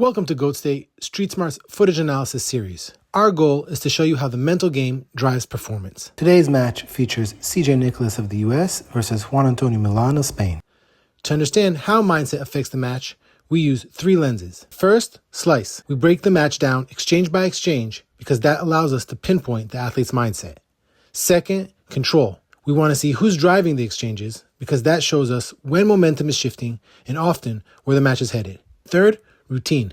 Welcome to Goat State, Street Smart's footage analysis series. Our goal is to show you how the mental game drives performance. Today's match features CJ Nickolas of the US versus Juan Antonio Milan of Spain. To understand how mindset affects the match, we use three lenses. First, slice. We break the match down exchange by exchange because that allows us to pinpoint the athlete's mindset. Second, control. We want to see who's driving the exchanges because that shows us when momentum is shifting and often where the match is headed. Third, routine.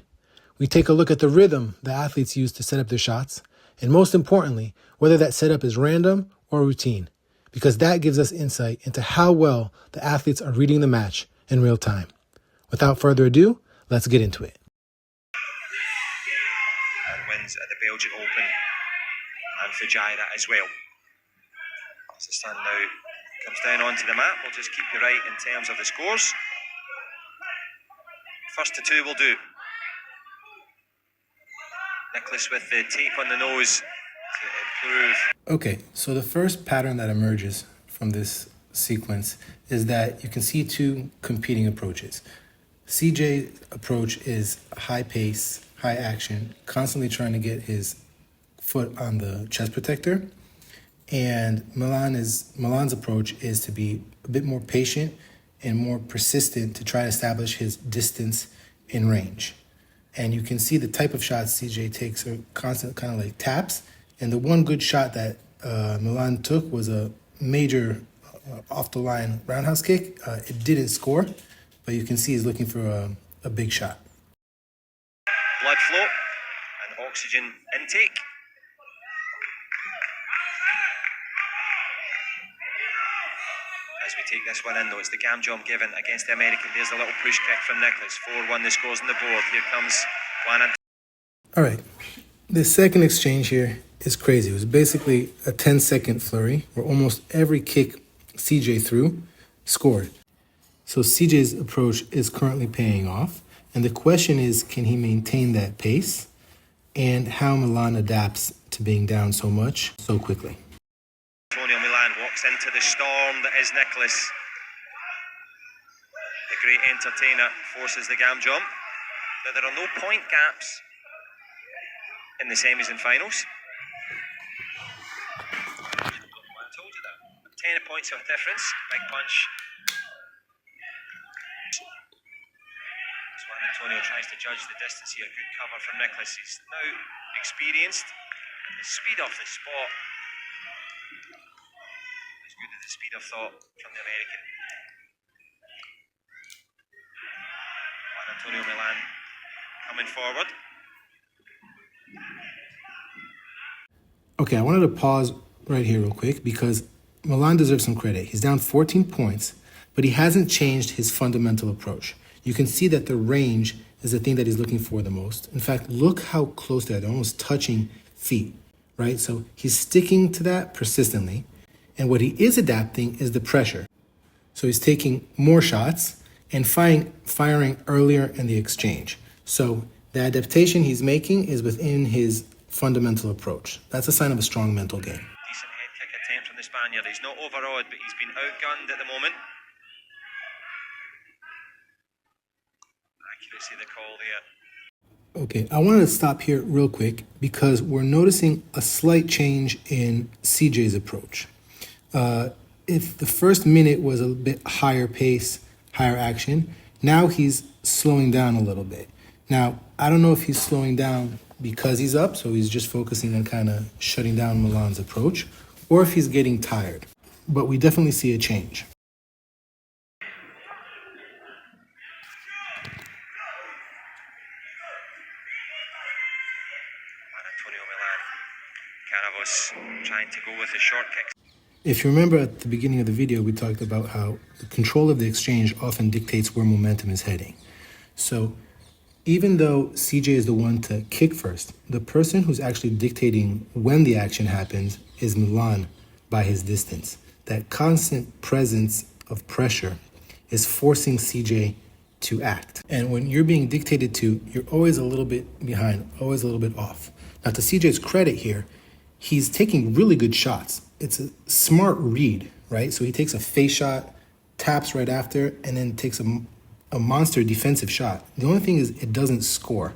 We take a look at the rhythm the athletes use to set up their shots, and most importantly, whether that setup is random or routine, because that gives us insight into how well the athletes are reading the match in real time. Without further ado, let's get into it. And wins at the Belgian Open and Fujairah as well. As the sun now comes down onto the map, we'll just keep you right in terms of the scores. First to two will do. Nickolas with the tape on the nose to improve. Okay, so the first pattern that emerges from this sequence is that you can see two competing approaches. CJ's approach is high pace, high action, constantly trying to get his foot on the chest protector. And Milan's approach is to be a bit more patient and more persistent to try to establish his distance in range. And you can see the type of shots CJ takes are constant kind of like taps. And the one good shot that Milan took was a major off-the-line roundhouse kick. It didn't score, but you can see he's looking for a big shot. Blood flow and oxygen intake. As we take this one in, though, it's the gam jump given against the American. There's a little push kick from Nickolas. 4-1 the scores on the board. Here comes Juan. All right. The second exchange here is crazy. It was basically a 10-second flurry where almost every kick CJ threw scored. So CJ's approach is currently paying off. And the question is, can he maintain that pace? And how Milan adapts to being down so much so quickly. Milan walks into the storm that is Nickolas. The great entertainer forces the gam jump. Now there are no point gaps in the semis and finals. I told you that. 10 points of difference. Big punch. As Juan Antonio tries to judge the distance here. Good cover from Nickolas. He's now experienced. The speed off the spot. Good at the speed of thought from the American. Juan Antonio Milan coming forward. Okay, I wanted to pause right here real quick because Milan deserves some credit. He's down 14 points, but he hasn't changed his fundamental approach. You can see that the range is the thing that he's looking for the most. In fact, look how close they're almost touching feet, right? So he's sticking to that persistently. And what he is adapting is the pressure. So he's taking more shots and firing earlier in the exchange. So the adaptation he's making is within his fundamental approach. That's a sign of a strong mental game. Decent head kick attempt from the Spaniard. He's not overawed, but he's been outgunned at the moment. Accuracy the call there. Okay, I wanted to stop here real quick because we're noticing a slight change in CJ's approach. If the first minute was a bit higher pace, higher action, now he's slowing down a little bit. Now, I don't know if he's slowing down because he's up, so he's just focusing on kind of shutting down Milan's approach, or if he's getting tired. But we definitely see a change. Juan Antonio Milan. Caravos trying to go with the short kicks. If you remember at the beginning of the video, we talked about how the control of the exchange often dictates where momentum is heading. So even though CJ is the one to kick first, the person who's actually dictating when the action happens is Milan by his distance. That constant presence of pressure is forcing CJ to act. And when you're being dictated to, you're always a little bit behind, always a little bit off. Now, to CJ's credit here, he's taking really good shots. It's a smart read, right? So he takes a face shot, taps right after, and then takes a a monster defensive shot. The only thing is it doesn't score.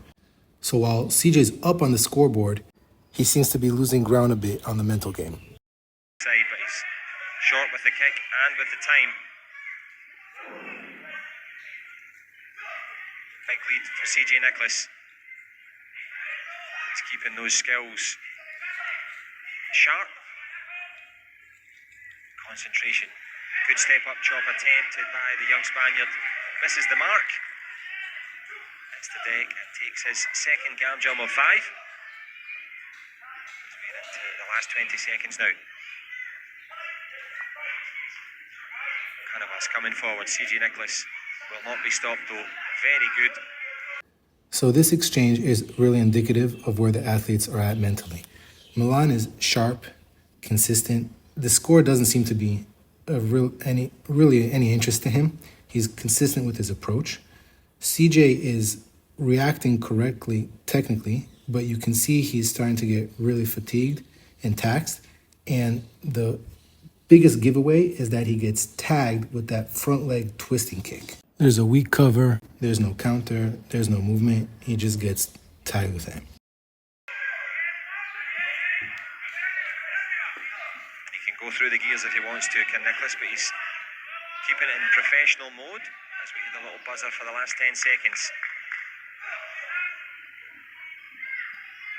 So while CJ's up on the scoreboard, he seems to be losing ground a bit on the mental game. Side, but he's short with the kick and with the time. Big lead for CJ Nickolas. He's keeping those skills sharp. Concentration. Good step up chop attempted by the young Spaniard. Misses the mark. Hits the deck and takes his second gam jump of 5. We're into the last 20 seconds now. Cannavas coming forward. CJ Nickolas will not be stopped though. Very good. So this exchange is really indicative of where the athletes are at mentally. Milan is sharp, consistent. The score doesn't seem to be any interest to him. He's consistent with his approach. CJ is reacting correctly technically, but you can see he's starting to get really fatigued and taxed. And the biggest giveaway is that he gets tagged with that front leg twisting kick. There's a weak cover, there's no counter, there's no movement. He just gets tagged with that. He can go through the gears if he wants to, can Nickolas, but he's keeping it in professional mode as we hear the little buzzer for the last 10 seconds.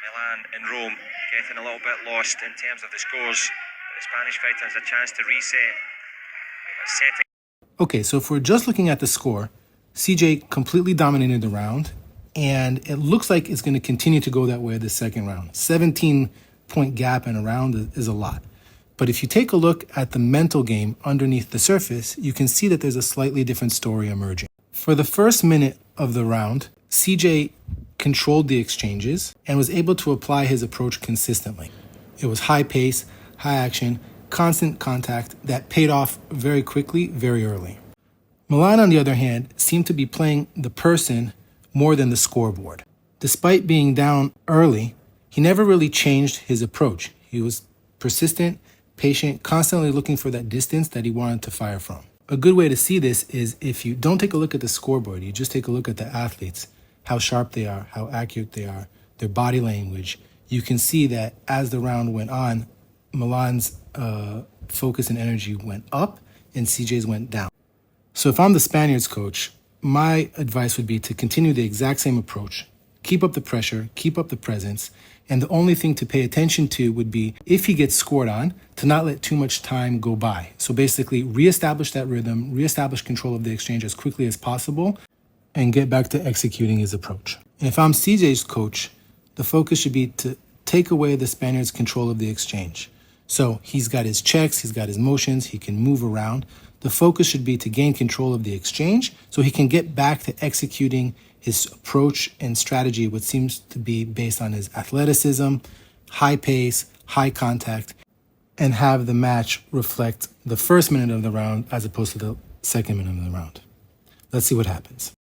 Milan and Rome getting a little bit lost in terms of the scores. The Spanish fighter has a chance to reset. Setting. Okay, so if we're just looking at the score, CJ completely dominated the round, and it looks like it's going to continue to go that way the second round. 17-point gap in a round is a lot. But if you take a look at the mental game underneath the surface, you can see that there's a slightly different story emerging. For the first minute of the round, CJ controlled the exchanges and was able to apply his approach consistently. It was high pace, high action, constant contact that paid off very quickly, very early. Milan, on the other hand, seemed to be playing the person more than the scoreboard. Despite being down early, he never really changed his approach. He was persistent, patient, constantly looking for that distance that he wanted to fire from. A good way to see this is if you don't take a look at the scoreboard, you just take a look at the athletes, how sharp they are, how accurate they are, their body language. You can see that as the round went on, Milan's focus and energy went up and CJ's went down. So if I'm the Spaniards coach, my advice would be to continue the exact same approach. Keep up the pressure, keep up the presence, and the only thing to pay attention to would be, if he gets scored on, to not let too much time go by. So basically, reestablish that rhythm, reestablish control of the exchange as quickly as possible, and get back to executing his approach. And if I'm CJ's coach, the focus should be to take away the Spaniards' control of the exchange. So he's got his checks, he's got his motions, he can move around. The focus should be to gain control of the exchange so he can get back to executing his approach and strategy, what seems to be based on his athleticism, high pace, high contact, and have the match reflect the first minute of the round as opposed to the second minute of the round. Let's see what happens.